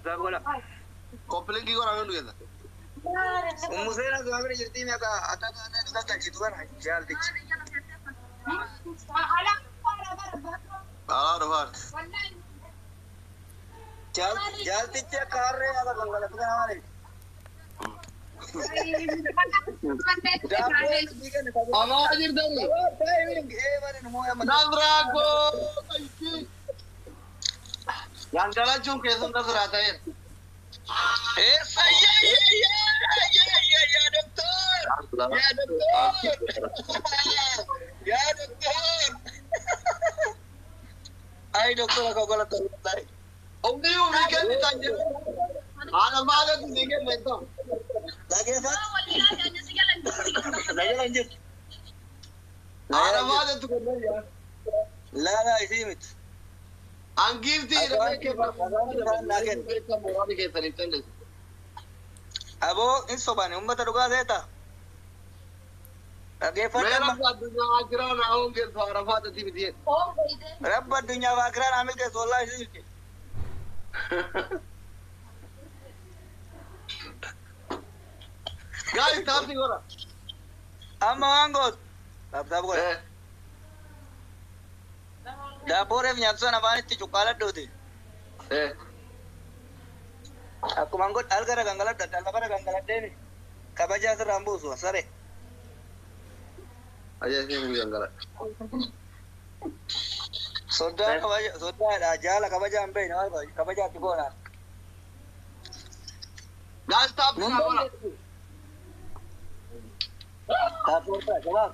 Taap godha. Komplain ki goraa nu geessa. Ummuseen as waamire jirtii mee akka galchitu kana jaaltichi. Alaa dhufaan. Jaaltichi akka harree akka gangalatu kana maali? Amaa jirtani. Nasraakoo. Gangalachuun keessan tasraa ta'een. Esa ya doctor. Ya doctor. Ay doctor ako gola tayo. Umdi kan ditanya. Ana maga tinggal itu. Lagi apa? Lagi lanjut. Ana maga tu kan ya. La isimit. Angifti Abo in sobane ummata dhugaa seeta. Rabba addunyaa fi akiraan amil keessa wallaahi isin jirti. Guys, taapni godha. Amma waan gootu. Taap godha. Daabboo reef nyaatu sana afaanitti cuqqaaladhuuti. Akkuma godha algara gangaladha lafarra gangaladheeni kabajaa sirraan buusu sare. Ajajni gangala. Sodaadha jaala kabajaa hin beekne kabajaatti boonaan. Guys, taapni godha. Taapota jabaaf.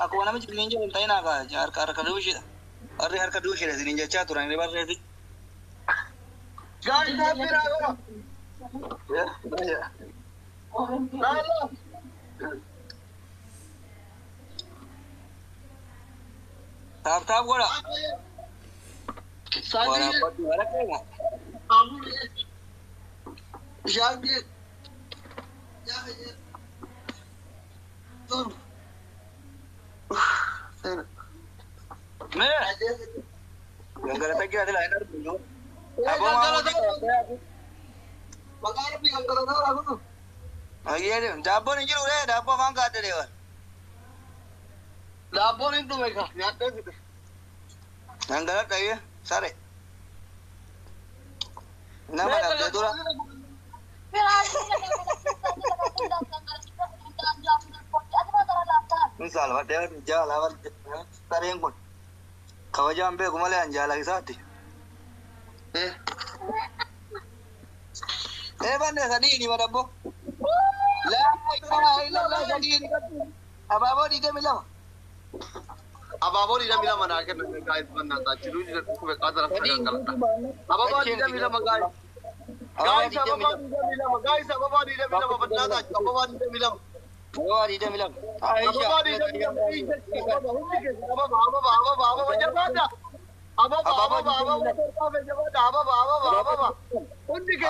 Akkuma namichi kunneen jiru hin ta'inaa kaa harka duushidha. Warri harka duushidha isiniin jechaa turan ribarreefi. Guys, taapni godha. Taap godha. Gangalata kira sila enak dulu. Iya deh, dapur ini juga deh, dapur mangga ada deh. Dapur itu mereka nyata gitu. Gangalata ya, sare. Nama dapur itu lah. Misal, ada jalan, sare yang pun. Kau jangan be, kumale anja lagi saati. Banda tadi ini pada bo. La ilaha illallah tadi ini. Apa di dia bilang? Ababo di dalam mana akan guys benda tak cilu di dalam kubek ada rasa ganggal. Ababo di dalam guys. Guys ababo di dalam benda tak. Ababo di dalam. Oh, di dia bilang. Ababo di dalam. Ababo jabada. Ababo undi ke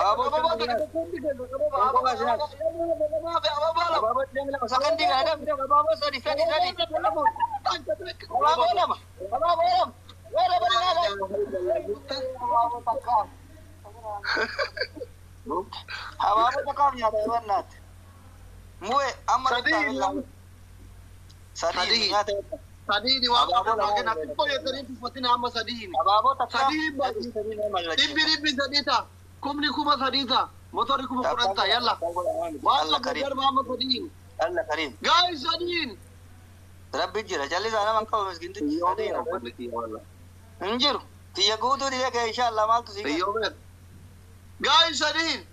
Sakan di ada ababo sadi. Ababo takam nyata warnat. Mue amal Sadi nyata. Sadi di waktu lagi nak kau yang tadi seperti nama Sadi ini. Ababo takam. Ibi Sadita. Kumni kuma Sadita. Motori kuma Kuranta. Yalla. Allah karim. Allah karim. Guys, Sadin. Rabbi jira. Jalli sana man kau miskin tu. Injir. Tiya gudu dia ke inshallah mal tu sih. Guys, Sadin.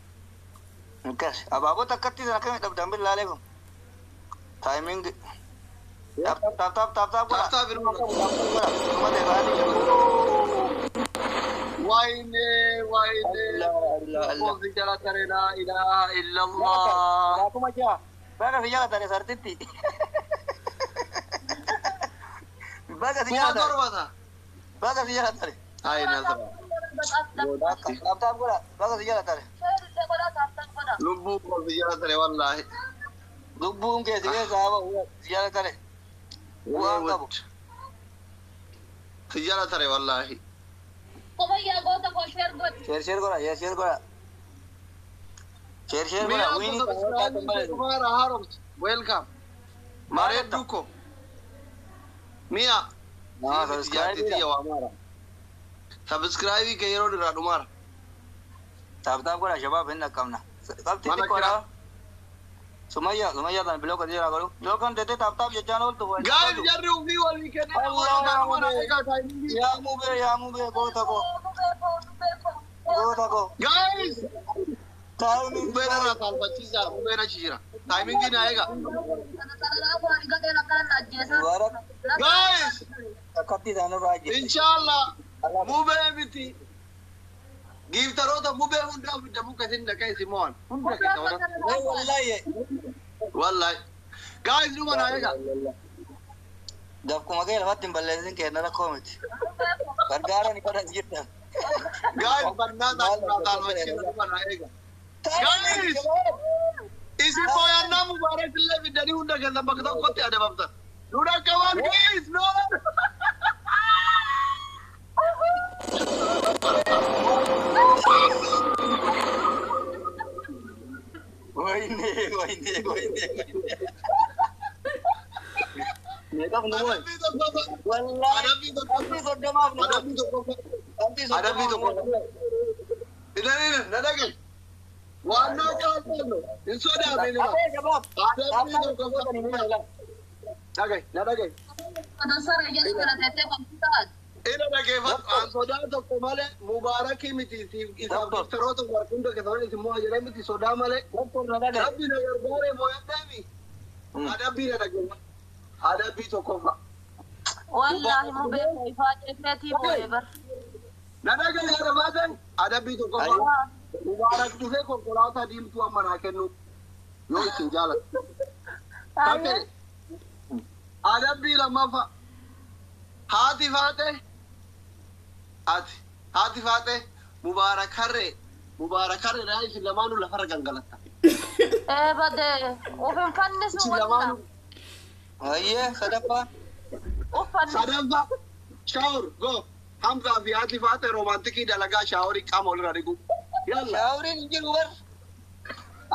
Kas. Ababo takati sana kami tak dambil lale ko. Timing. Tap. Waine. Allah bicara la ilaha illallah. Aku macam. Baga sejala tadi sartiti. Baga sejala tadi. Hai Nasra. Tap gula. Baga sejala tadi. Lubu ko bicara tadi wallahi. Lubu ke sejala tadi. Bicara tadi wallahi. Oh my God, go to share good. share kora, share kora. Share Mia kora. ko Winnie subscribe तुम्हारा हारो वेलकम मारे दुको Mia हाँ subscribe थी हमारा सब्सक्राइब ही कहिरो डरा तुम्हारा Tap kora shabab hinda kamna. Kab titi Mana kora. Sumaya tan block कर दिया करो. जो kan देते tap je channel तो. गाइस यार रूबी वाली के ने वो आएगा टाइमिंग या move go थको. Go थको. गाइस Timing बेरा ना साल 25 जा बेरा चीरा टाइमिंग दिन आएगा गाइस कत्ती जानो राज. इंशाल्लाह मुबे बिती गिव तरो तो मुबे हुंडा जम्मू कसिन न कैसे मोहन हुंडा के तो नहीं wallahi wallahi गाइस नु बनाएगा जब को मगे लवा तिंबले से कहना रखो मत सरकार नहीं कर जितना गाइस बनना ताल बच्चे नु बनाएगा गाइस इसी बोया ना मुबारक ले बिदनी हुंडा के बकदा को ते ada babta nuda kawan guys no Woi mereka menunggu. Wallahi. ada video Tapi sudah maaf. ada video ini nada kan warna kalau itu ada apa ini Apa jawab? ada video kau Ini lah. nada kan Ina da ke fa an soda to ko male mubaraki miti isa taro to warkundo ke thoni mo ajere miti soda male rabbi na garbare mo yadami ada bi na ke ada bi to ko fa wallahi mo be ko ifaje feti mo ever nada ke ya badan ada bi to ko fa mubarak tu he ko korata dim tu amana kenu yo isin jala take ada bi la mafa hati fate hati fate mubarak harre rai lamanu la fargan galata bade o fen fannisu walla Ayye sadafa. o fannisu sadafa shaur go hamza fi hati fate romantiki dalaga shauri kamol radigu yalla Shauri injil war.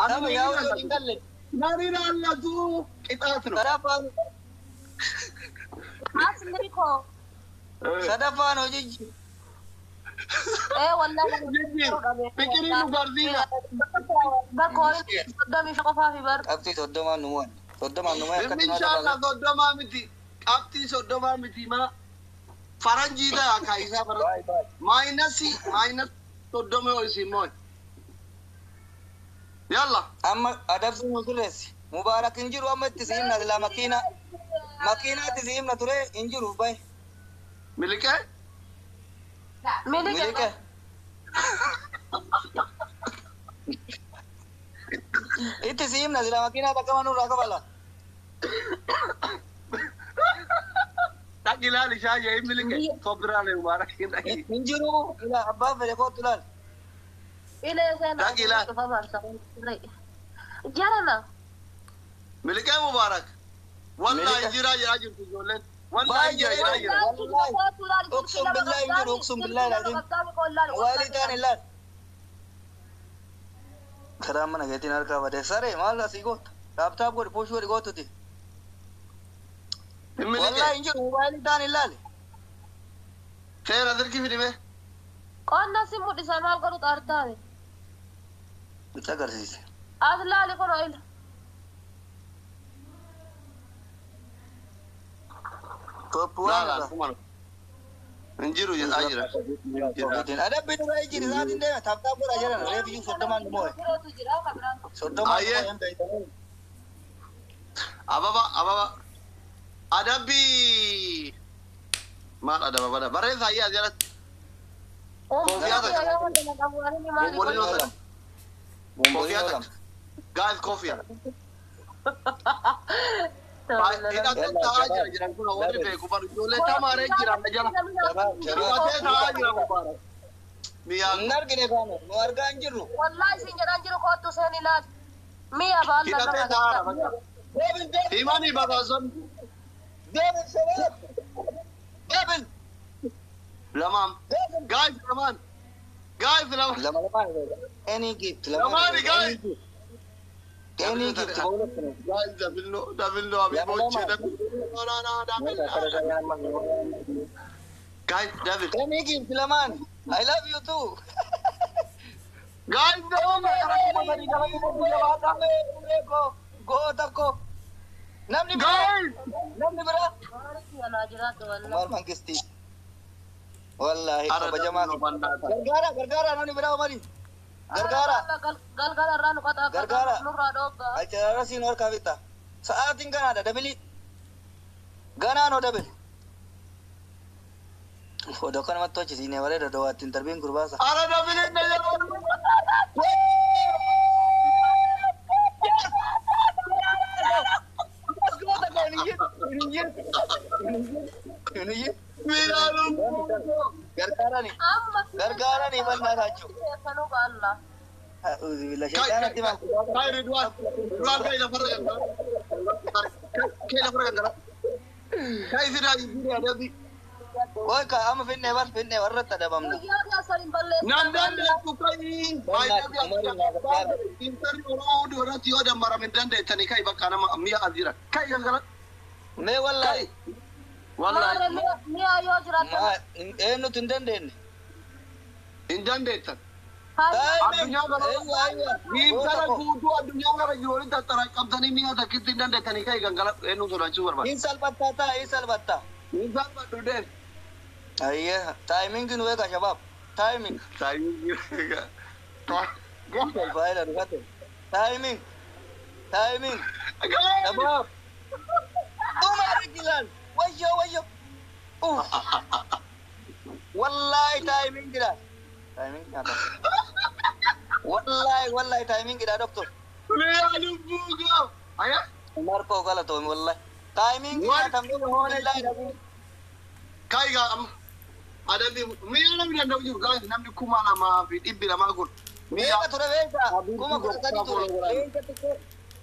Ana yauri ingalle. nari na alla tu itatro Sadafa. asli ko Sadafa no jiji. wallahi pikiri nu gardina ba ko dami ko fa fi bar Abti soddoma nuwan. Soddoma nuwan inshallah soddoma miti abti soddoma miti ma faranji da kaisa minus soddoma oisi moy yalla Amma adab musules. Mubarak injiru amma tisim na la makina. Makina tisim na ture injiru bay. milike Milike. Itu sim na la makina takamanu rakabala. takilali shaje milike sobrale mubarak indaki Injiru ila abba vele ko tulal. ile sana Dagila. fa bar sa jarana milike mubarak wallahi Milike. jira jira tujolen wallahi jira Uqsum billahi injiru uqsum billahi lazim. Walidan ilal. Karam mana gati narka bade sare mala sigo. Tap ko pushwari go tuti. Wallahi milike injiru walidan ilal. khair adar ki firi mein konna simu disamal karu tartave Kita garsis. adla le kono il To la puan. la kumar injiru je ajira Ada bidu rai jiri satin de tap ko ajara review soddoma numoy. Soddoma Ayye. ababa adabi mal ada baba bare saya jara guys coffee ina to taja jara kuna woni be ko baru jole tamare jira jara ina te taja mubarak miya Nar gine bano. Warga anjiru. wallahi sin jaran jiro ko to senila mi abal ina te taja imani baba son David David. lamam guys Guys, lama. Lama-lama. Any gift. Lamani, guys. Any gift. Guys, double no, abi boche, double. No, double. Guys, double. Any gift, Laman. I love you too. Guys, double. Go tako. Namni bra. Guys. Namni bra. Ya na jirat wala. Umar Mangisti. Wallahi Ara pajama. double no banda. Gargara namni bra Umari. Gargara. Gal ranu kata Gargara. nurra doga. Acara sinor kavita. Saat tinggal ada dabili. Gana no dabil. Foto kan matto ci sine wale da dawatin tarbin gurbasa. Ara double ne ya. Miralu. Gargara nih mana racu. Kanu ka Allah. Auzubillah syaitan timang. Kai Ridwan. Ridwan kai la farga. Kai la farga. Kai sira ada di. Woi ka am finne warta da bamna. Ya ya salim balle. Nandan ku kai. Bai da interview ro do rati oda maramin dande tani kai bakana ma miya azira. Kai gangala. Me wallahi. Wallahi. Ni ayo jirat. Ma enu tindande. Indande tan. Hai. Adunya gara. Ni gara kudu adunya gara yori tatara kabdani miya ta kitindande tani kai gangala enu so rachu barba. Insal batta. Insan ba today. Ayya timing kin we ka shabab. Timing. Timing. File rugate. Timing. Shabab. Umar Gilan. Wayo. Wallahi timing kita. Timing nyata. Wallahi timing kita doktor. Miralu bugo. Aya? Umar ko gala to wallahi. Timing kita tamko hone lai. Kai ga am ada di miralu mi ndandu ju ga namni kuma na ma fi dibbira ma gur. Me ka thora veta. Kuma ko tadi to.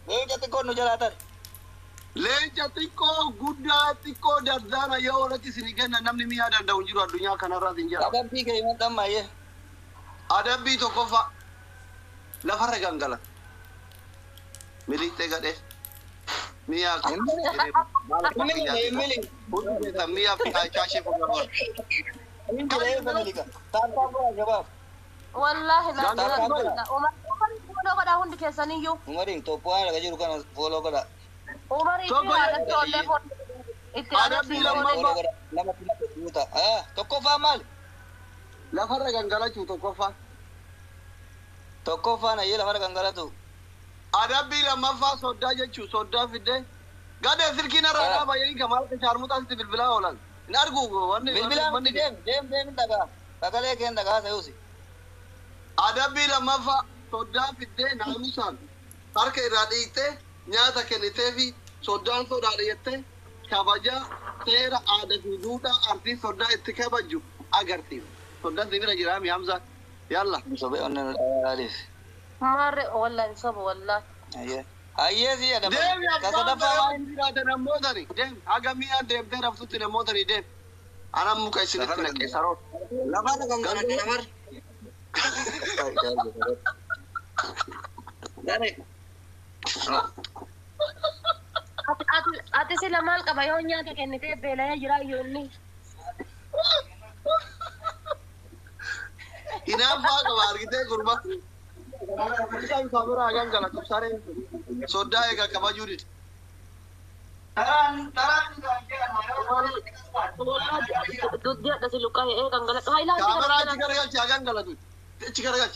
Leja ko no jalatan. Leja tiko gudda tiko dardana yo rati sinigena namni mi ada ndandu ju adunya kana radin jara. Adam pi ke iman tamma ye. Ada bi to kofa. La farra gangala. Milite ga de. Mia ko. Emili. Mia fi kashi ko ga. Wallahi na jirat. Umar ko da hundi kesani yo. Umarin to puan daga jiru kana follow kada. Umar itu ada tolle phone. Itu ada Lama puta. To ko fa mal. La farra gangala chu to kofa. To ko fa na yela fara gangala to. Ada bila mafa soda jechu soda fide. Gade sirkina rana ba yayin kamar ta sharmuta su bilbila olan. Nargu wanne Bilbila mandi dem daga. Kagale ken daga sayusi. Ada bila mafa soda fide namusan. Harka iradite nyata kenite fi sodan soda yette kabaja tera ada duda arti soda itte kabaju agarti. Soda dibira jirami hamza. Yalla. Sobe onnen alis. Mare wallahi sab wallahi. Ayye sih ada. Dem ya Kasa dapat main. ada namodari. Dem agami dem der afsuti namodari dem. Anam muka sini kena kesarot. Lama ada gangala kamar. Dari. Ati sila mal ka bayo nya ta kenite bela jira yonni. Inafa kabar kita kurba. Kita kabar agam gala tu sare soda ega kabajuri. Taran. Dudya da siluka kang galat. Hay lang. Kamera cikar gal agam gala tu. Cikar gal.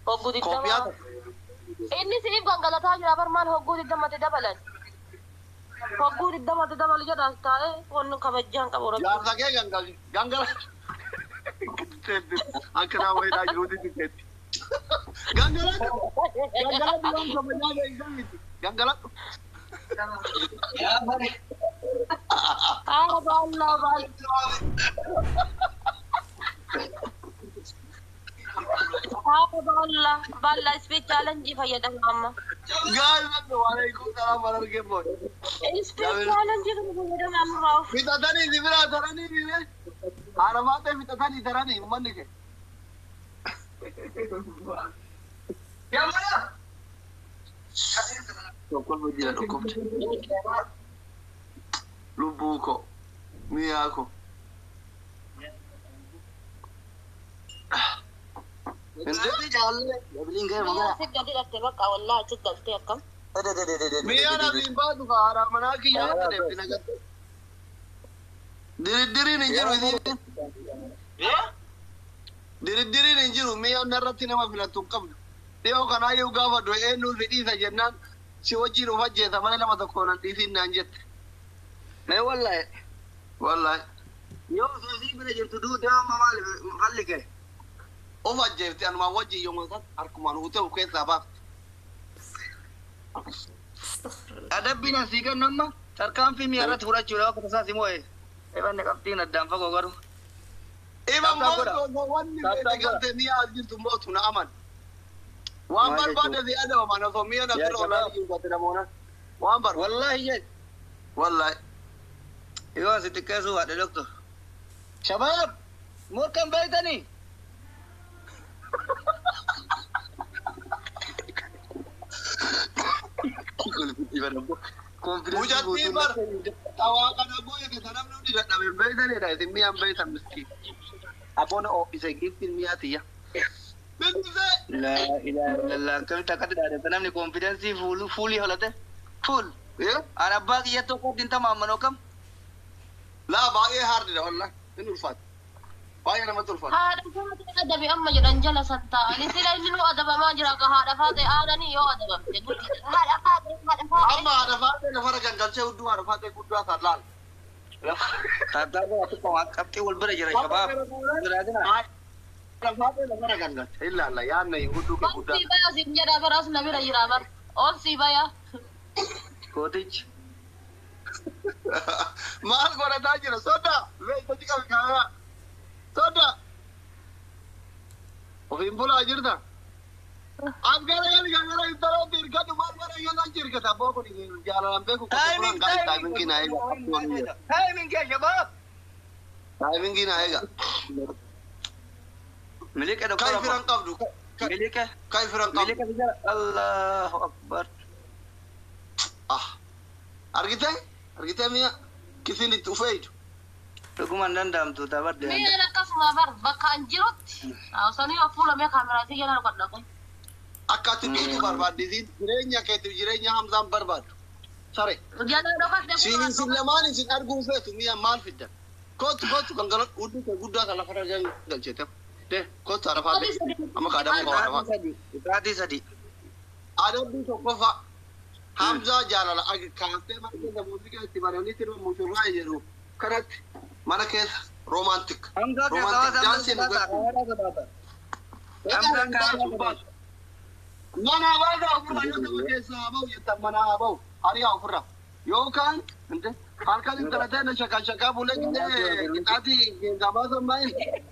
Hoggu di Kopiat. Inni si kang galat ha jira par mal hoggu di damate dabalan. Hoggu di damate dabal jada tae wonno kabajjan ka boro. Yar lage gangal. Akra way da jodi tiket. Gangal bilang sama jaga exam itu. Gangal. Ya bari. Allah. Balla speech challenge भैया तक मामा Guys, वालेकुम सलाम वाला के बोल. speech challenge भैया तक मामा Kita tadi di mana? Tadi ni. Arafaatee fixatanii daranii uummanni kee. Tokko jira dhukkubte. Lubbuu koo miyaa koo. Inti jaalle yabiliin ga'e magaalaa. Si gadi dhatte bakka wallaa achi galtee akkam. Miyaa nabiin baatu kaara manaa kiyyaa akka deemti nagatte. Diriddiriin hin jiru isiin. Diriddiriin hin jiru miyaa narratti nama filattu hin qabdu. Dhiyoo kanaa yoo gaafa du'e eenyuun fidhiisa jennaan si wajjin of ajjeesa malee nama tokkoon hin dhiisin naan jette. Mee wallahi. Wallahi. Yoo suusii bira jirtu duuti amma maali falli kee? Of ajjeefte anumaan wajjin yommuu isaatti harkumaan hutee of keessaa baafte. Adabbiin asii kan amma tarkaanfii mi'a irratti fudhachuudha akka tasaas immoo eebanne qabxiin addaan fagoo garuu. Iban mootu wanni beekte galtee mi'a as jirtu mootu na aman. Waan barbaade si adaba mana osoo mi'a na bira olaa jirtu namoota. Waan barbaade. Wallahi jee. Wallahi. Yoo asi xiqqeessuu haadhe doktor. Shabaab morkan beeytanii. Mujatti bar awaa kana booye ke tanam nuti dadhabe beeytanii dha isin mi'aan beeytan miskiin. Aboon oofise giftiin mi'aatiyya. Beekuse. La ilaha illallah akkamitti akkatti dhaadhata namni konfidensii fuulii holate fuul. An abbaa kiyyatti tokko dinta maammanoo kam. Laa baay'ee haardidha wallah in ulfaata. Baay'ee namatti ulfaata. Haadha faatee adabe amma jedhan jala satta'anii sila inni nu adabamaa jira ka haadha faatee aadanii yoo adabamte haadha faatee. Amma haadha faatee lafara gangalchee hudduu haadha faatee guddaa isaan laala. Taataaba ati qomaa qabxii wal bira jira shabaab. Haadha faatee lafara gangalchee ilaalla yaadna hudduu kee guddaa. Ol sii baya siin jedha baraas na bira jira bar. Ol sii baya. Kootichi. Maal godhataa jira soda beektooti qabi kaara soda ofiin bulaa jirta as gara intalooti hirkatu maal gara galan jirkata abboo kun jaalalan beeku taayiminkii naa eega Taayiminkii shabaab. taayiminkii naa eega Milike kai doktora. firan qabdu Milike. kai firan qabdu Milike bijara Allahu Akbar. argitee mi'a kisiin itti ufeeytu Dhuguman danda'amtu taphadde. Mi'a akkasuma bar bakka an jirutti haasanii of fuulamee kaameraatii jala godha kun. akka ati miidhuu barbaadditiin jireenya keetiif jireenya hamzaan barbaaddu sare Jala dhokatee Sin lamaan isin arguu feetu mi'a maal fiddan? Kootu kan galan hudduu kee guddaa kan lafarra galcheete. De kootu arafaate amma kaadamuu qaba arafaate. Taati sadi. Adabbii tokkoffaa Hamzaa jaalala kaastee mana keessa muuziqaa itti baranii sirba mushurraa jedhu kanatti mana keessa roomaantik. Hamza ke Mana baasa ofirraa yoo ta'u keessaa haa ba'u jettan mana haa ba'u hariyaa ofirraa. Yookaan harkaan intalatee na shakaa bulee qixaatii gabaasan baay'ee.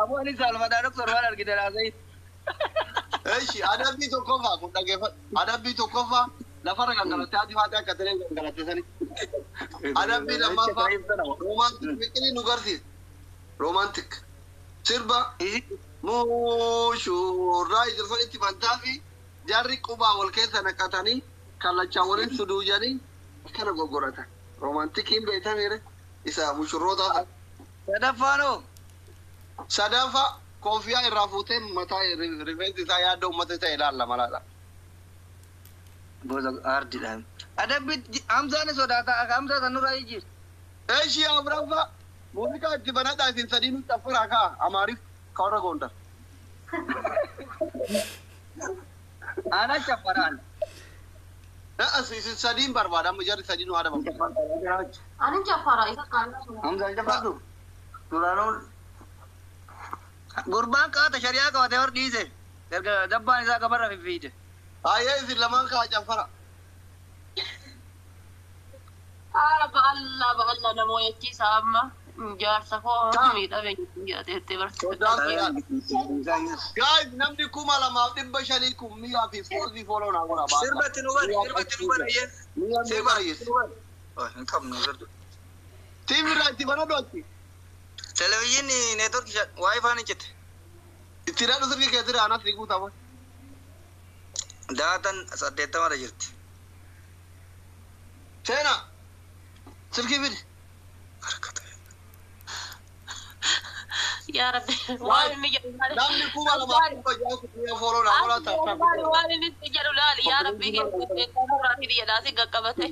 Abu ni salma doktor waan argite laasai. Eeshi adabbii tokkoffaa kun dhageeffadhu. Adabbii tokkoffaa lafarra gangalatee ati faatee akka ta'e gangalatee sani. Adabbii lammaffaa roomaantik biqilii nu garsiisa. Roomaantik sirba mushurraa ijaarsa itti bantaa fi jarri qubaa wal keessa naqatanii kallachaa waliin suduujanii akkana goggoratan. Roomaantikiin beekamiire isa mushurroota Sadaffano. Sadafa kofiyaa irraa fuutee mataa rifeensi isaa yaadda uummata isa ilaalla malaadha. Gosa ardiidhaan. Adabbi Hamzaan sodaata Hamza sanurraa ijjiir. Eeshi Abirafa muuziqaa itti banadhaa isin sadii nutti affuraa kaa Amaariif kawarra Gondar. Ana chaparaan. Na'as isin sadiin barbaada amma jarri sadii nu haadha bakka. Ani jafara isa kaana. Hamzaan chapaatu. Duraanuu gurbaan qaata shari'aa qabatee hor dhiise. Erga dabbaan isaa gabarra fiffiide. Ayyee isin lamaan kaa canfara. Ba'alla namoo jechiisa amma. Jaarsa koo miidhame yaadete Guys, namni kuma lamaaf dhibba shanii kun mi'aa fi foolii fooloo naa godha baata. Sirbatti nu bari iyyee. Mi'aa fi baay'ees. Hin qabnu gardu. TV irraa itti bana dhooti. Televizyinii neetworkii waayifaan hin jette. Itti dhaadhu sirrii keessa irraa anas ni guutama. Daatan 80 jirti. Seena. Sirkii fidi. yaa rabbi waan inni jedhu Namni kuma lamaaf dhibba shanii fooloo naa godha taasisaa. waan inni jedhu laali yaa rabbi keessatti muraati jedhaasi gaqqabate.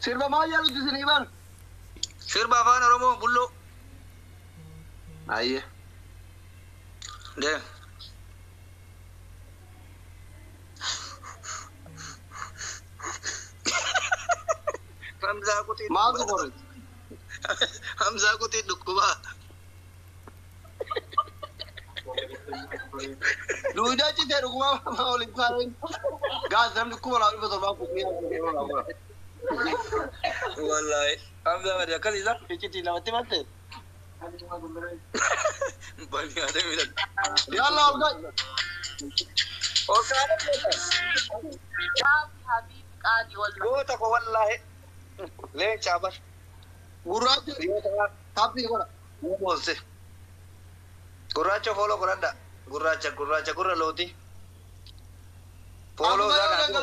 Sirba maal jedhu isinii bara? Sirba afaan Oromoo bulloo. Ayyee. Deem. Hamzaa Kutii. Maaltu qorre? Hamzaa Kutii dhukkubaa. Duudaa citee dhuguma waliin kaareen. Gaas namni kuma lamaaf dhibba torbaa kun mi'aa fi fooloo naa godha. Wallahi. Hamzaa bade akkasiisa. Iccitii namatti mattee? Bani ada bilang. Yalla abdan. Oke. Habib qaadi wal Gota ko wallahi. Le chabar. Gurraacha. Tapi godha. Bolse. Gurraacha follow godhadha. Gurraacha gurra looti. Follow sana.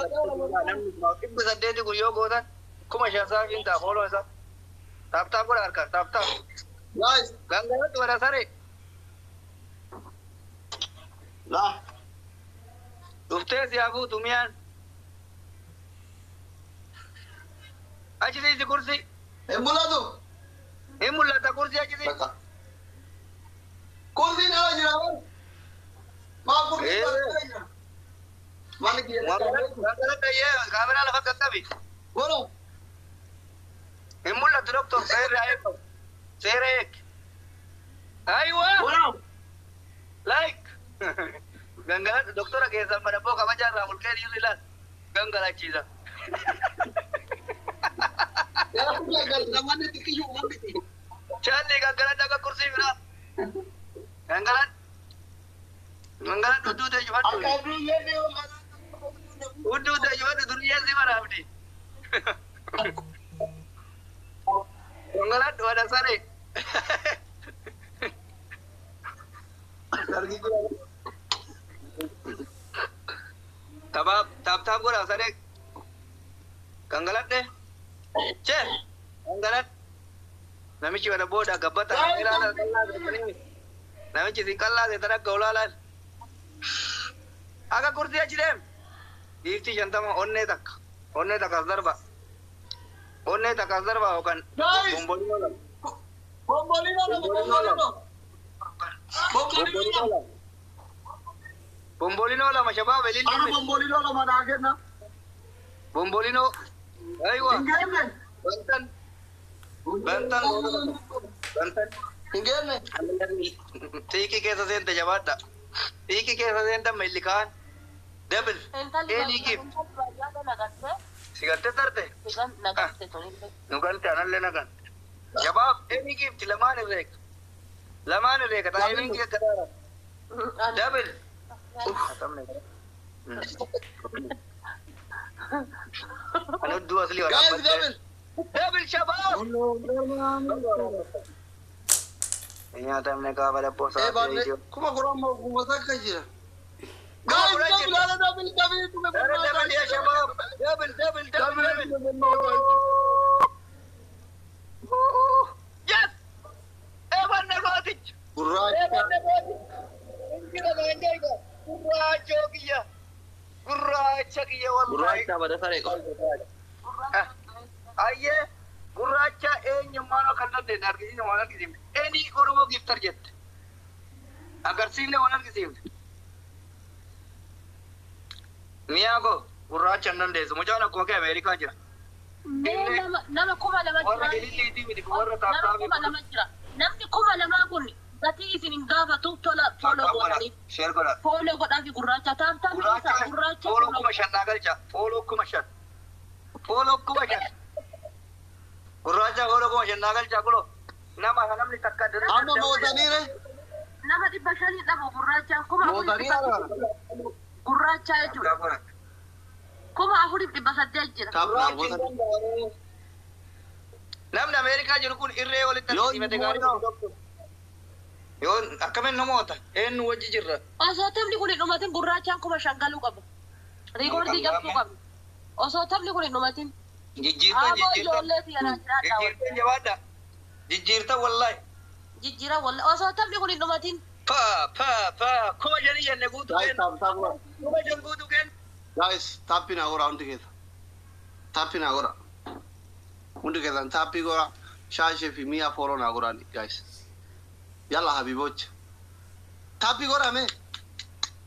Namni saddeeti guyyoo gootan kuma shansaa finta follow isa. Tap godha harka tap. Guys. Gangaratti wada sare. Lah. Dhuftee siyaafuu tumiyaan. Achi siisi kursi. Hin mul'atu. Hin mul'ata kursi achi siisi. Bakka. Kursiin ala jira bara. Maa kursiin ala jira. Maali kiyya. Gangaratti ayyee kaameraa lafa qaqqabi. Godha. Hin mul'atu doktor seerri eegamu. Serek. Aywa. Godha. Like. Gangala doktora keessa mana boka majarra mulkeen yililan. Gangala ciisa. Yaa kuya gal namani tikkiyu mambi. Challi gangala daga kursi bira. Gangala dudu de jwadu. Akabi yene Udu de jwadu dunia si marabdi. Gangala wada sare. Sargi ko. Tap gora sare. Ganggalat deh. Che. Ganggalat. Namichi wada boda gabbata ilala namichi sikalla de tarak gaulalan. Aga kursi achi dem. Ifti jantama onne tak asdarba. Onne tak asdarba hokan. Guys. Bombolino. Bombolino la mashabab elil. Ana bombolino la mana kenna. Bombolino. Aywa. Ingenne. Bantan. Ingenne. Tiki keessa seente jabaadha. Tiki keessa seenta mellikaan. Double. Eenii kif. Sigatte tarte. Nugante anallee nagan. Jabaab eenii kifti lamaan irreek. Lamaan irreeka taa'imiin kee gadaara. Double. Anu dua asli orang. Guys, double. Double shabab. Ini ada mereka pada posa. Bande, kuma kurama kumasa kajira. Guys, double tume Double ya shabab. Double. Yes. Evan Negotic. Gurraacha kiyya wallahi. Gurraacha pada sare ko. Ayye gurraacha eenyummaan kan dandeenye argisiisne waan argisiifne. Eenii Oromoo giftar jette. Agarsiifne waan argisiifne. Miyaa koo gurraacha hin dandeessu. Mucaan akkuma kee Ameerikaa jira. Nama kuma lama Warra jira. ililliitii miti warra Nama taaptaabii. kuma lama jira. Namni kuma lamaa kun gatii isin hin gaafatu tola foloo godhanii. Sheer godha. Foloo godhaa fi gurraacha taaptaa Gurraacha gurraacha fooloo kuma shan naa galcha. Fooloo kuma shan. Follow kuma shan. Gurraacha follow kuma shan nagal chakulo. Nama namni takka dira. Amma mootanii re. Nama 500 dhabu gurraachaan kuma Mootanii ara. gurraacha jechuudha. Kuma 4,800 jira. Kaabraa mootanii. Namni Ameerikaa jiru kun irree walitti Yoo himate gaarii. Yoo akkamiin namoota eenyu wajji jirra. Osoo taphni kun hin dhumatin gurraachaan kuma 5 galuu qaba. Riikoordii jabduu qabna. Osoo taphni kun hin dhumatin. Aboo ijoollee siyaraa jiraadha. Jijjiirtan jabaadha. Jijjiirtan wallahi. Jijjiira wallahi. Osoo taphni kun hin dhumatin. Kuma shanii jenne guutuu Guys, kennu. tap. Kuma shan guutuu kennu. Guys, tapping agora hundi keessa. Tapping agora. Hundi keessa tapping agora. Shaashee fi mi'a fooroon agora guys. Yalla habibocha. Tapping agora me.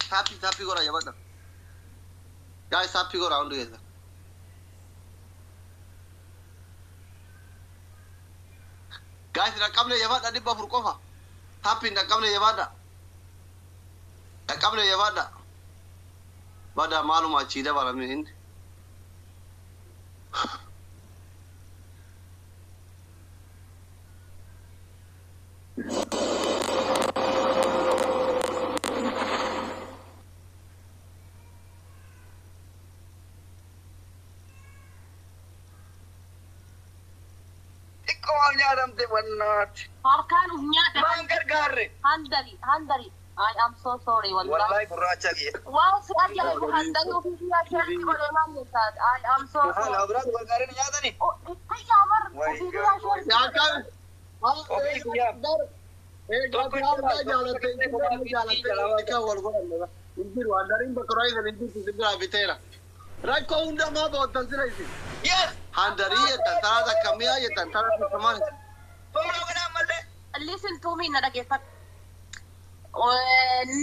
Tapping agora jabata. Guys, tapping agora hundi keessa. Guys, rakabne jabata dibba fur qofa. Tapping rakabne jabata. Rakabne jabata. Bada maaluma achii dabalame hindi. Xiqqoo waan nyaadamte wannaati. Harkaan uf nyaata. Maan gargaarre. Handari. I am so sorry wallahi. Wallahi gurraacha kiyya. Wow, si ajaa'ibu handari ofii biyyaa keessatti godhee maal jettaati. I am so sorry. Haala biraatu gargaaranii nyaatani. Itti yaamar ofii biyyaa keessatti. Yaakan. Ofii guyyaa. Rakko hundamaa booddan sira isin. Yes. Handarii jettan taraata akkamiyaa jettan taraata akkamaani. Fooloo kanaan mallee. Listen to me na dhaggeeffadhu.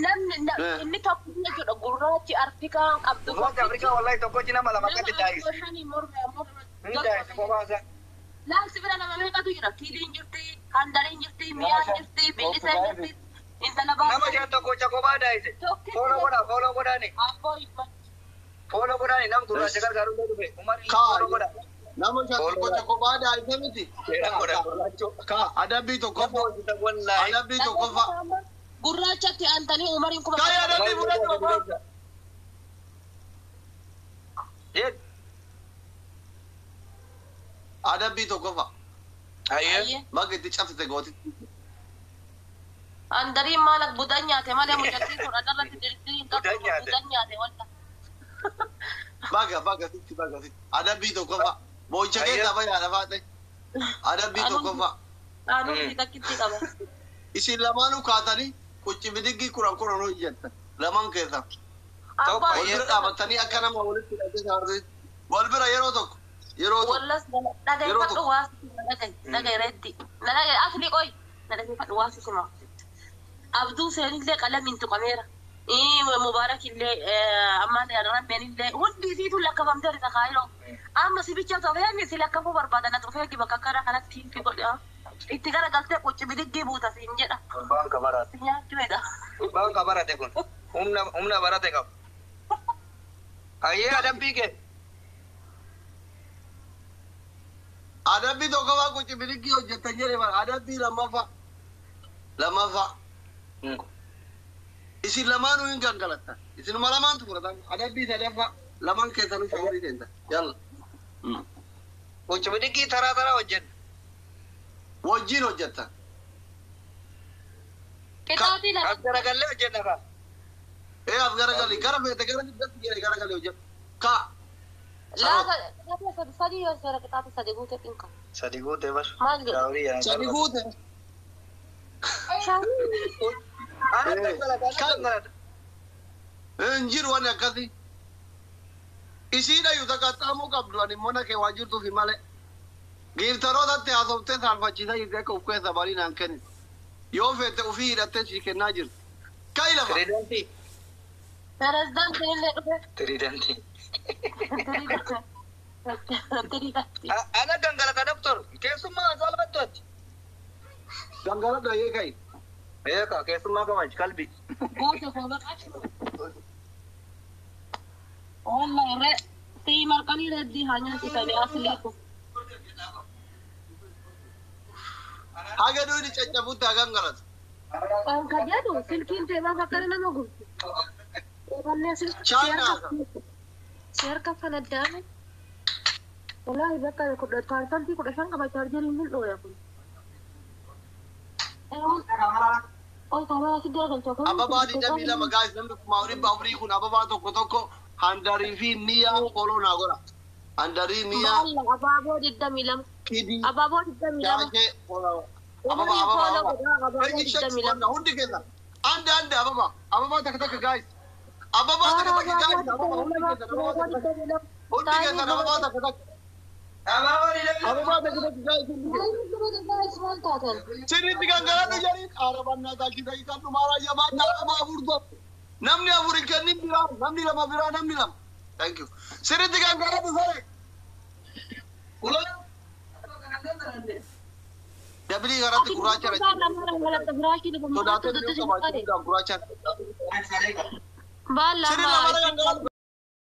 Namni inni tokko jechuudha gurraachi Afrikaa qabdu. Gurraachi Afrikaa wallahi tokkochi nama lama akkatti daa'is. Ni daa'is kophaasa. Laansi bira nama meeqatu jira? Kiiliin jirti, handariin jirti, miyaan jirti, billiseen jirti. Intala baay'ee. Nama shan tokkocha kophaa daa'ise. Fooloo godhaani. Abboo ibba. Fooloo godhaani nam gurraacha gargaaru illee dhufe. Umari Kaa. fooloo godha. Nama tokko kophaa daa'ise miti. Seeraan godha. Kaa adabbii tokkoffaa. Wallahi. Adabbii tokkoffaa. Gurraachatti aantanii umariin kuma. Kaa adabbii fudhatu. Jed. Adabbii tokkoffaa. Ayyee. Bakka itti cabsite gootitti. Handariin maal budan nyaate malee mucattii sun adarratti dirdiin qabu. Budan nyaate. Budan nyaate walla. Bakka sitti. Adabbii tokkoffaa. Boo'icha keessaa fayyaadha faate. Adabbii tokkoffaa. Aanuun takkitti qaba. Isin lamaanuu kaatanii qucci bidiggii kuran hojjettan. Lamaan keessaa. Abbaa Wal bira dhaabattanii akka nama walitti hidhatee saartee. Wal bira yeroo tokko. wallas dhaggeeffadhu waasi dhagee reddi na dhagee asli qoy na dhaggeeffadhu waasi sima abduu seenillee qalamiin tuqameera mubaarak illee ammaan rabbeen illee hundi isiitu lakkafamtee rita kaayiloo amma sibicha tofeen si lakkafuu barbaada na tofee bakka akkana kanatti fi godha itti garagaltee qucci bidiggii buuta siin jedha Baan kabarate. nyaachuudha Baan kabarate kun. Humna barate qaba. Ayyee adabbii kee. Adabbii tokkoffaa qucci bidiggii hojjettan jedhe bara. Adabbii lammaffaa. Isin lamaanuu hin gangalattan. Isinuma lamaantu fudhatan. Adabbii sadaffaa. Lamaan keessanuu shawwarii seentan. Yalla. Qucci bidiggii taraa hojjenna. Wajjin hojjettan. qixaatii As lafa garagallee hojjenna kaa. As garagalii gara feete gara giddatti jedhe garagalii hojjettu. Kaa. lafa sadii yoo seera qixaatii sadii guute dhinka Sadi guutee bar. maal jedhu Shaaworii yaa. Sadi guute. Hin jiru waan akkasii. Isiidha yoo takkaataamuu qabdu ani immoo nakee waan jirtuufi malee. Giiftarootatti haasoftee saalfachiisaa jirti akka of keessa barii naan kenni. Yoo feete ofii hidhattee si kennaa jirti. Ka'i lafa. Tiriidantii. Pirezidaantiin illee dhufe Tiriidantii. tiriidatti Ana gangalata doktor. Keessummaa salphattooti. Gangalata yee ka'i. Beeka keessummaa gamach qalbii. guute koo baqachu wallahi re siima qarqanii reddii haa nyaatitanii asilii kun. Haga duuni caccabutti hagan garas. Kan jedhu silkiin teemaaf akkana nama gurgu. China. Share kaffan addaame. Wallahi bakka parsantii 15 qaba chaarjeriin hin dhooya kun. Ababaa digdamii lama guys namni kuma afurii kun ababaa tokko handarii fi mi'a koloo naa godha. Handarii mi'a. Abaaboo 22. Kidii. Abaaboo 22. Jaajee koloo. Ababaa. Hundi keessa. Anda ababaa. Ababaa takka guys. Ababaa takka guys. Hundi keessa ababaa takka. Ababaa takka guys. Sirriitti gangaladha jedhin arabanna taakisa kan dhumaara yamaa nama afurto namni afur hin kennin bira namni lama bira namni lama thank you sirriitti gangaladha sare kula dabli garatti gurraacha Baala.